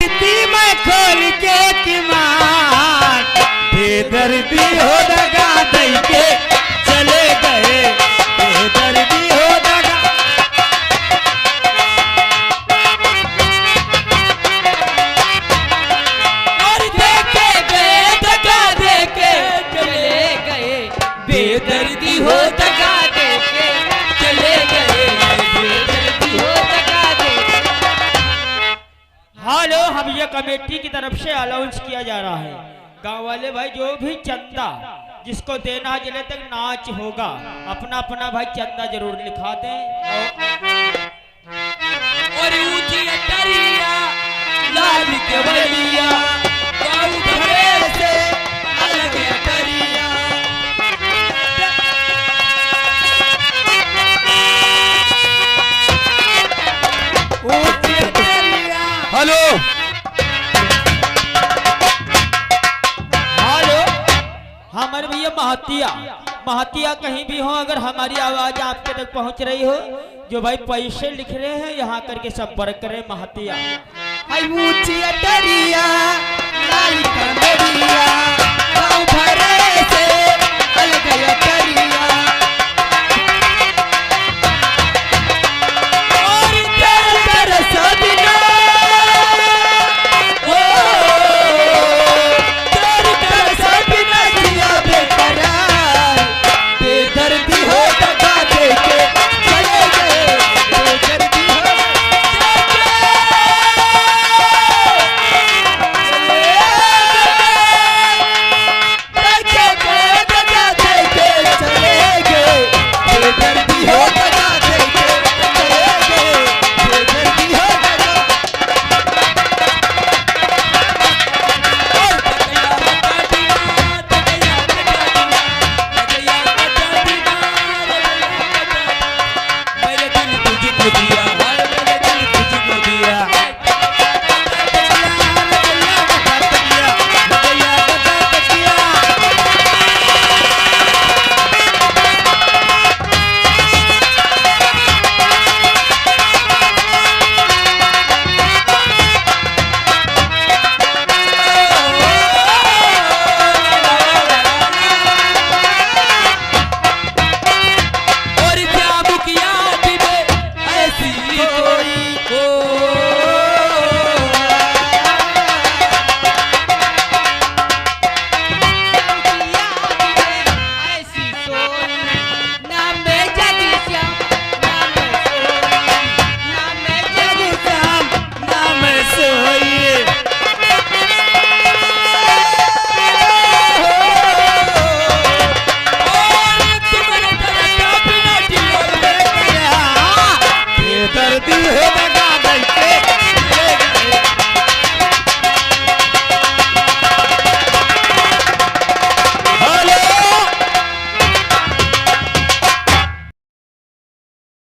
मैं खोल के किमार बेदर्दी हो दगा दई के चले गए बेदर्दी हो दगा। और देखे गए दगा देके चले गए बेदर्दी हो दगा देके चले गए बेदर्दी हो दगा देके। हेलो, हम ये कमेटी की तरफ से अनाउंस किया जा रहा है, गांव वाले भाई जो भी चंदा जिसको देना है जिले तक नाच होगा अपना अपना भाई चंदा जरूर लिखा दें। और ऊंची अटरिया लाल केवड़िया गाँव भरे से अलग अटरिया। हेलो हेलो, हमारे भैया महतिया कहीं भी हो, अगर हमारी आवाज आपके तक पहुंच रही हो, जो भाई पैसे लिख रहे हैं यहाँ करके संपर्क करें महतिया। ऊंची अटरिया लाल कमरिया गाँव भरे से अलग अटरिया। और तेरे तरस बिना ओ तेरे तरस बिना जिया बेकरार बेदर्दी हो दगा देके चले गए बेदर्दी हो दर्दी हो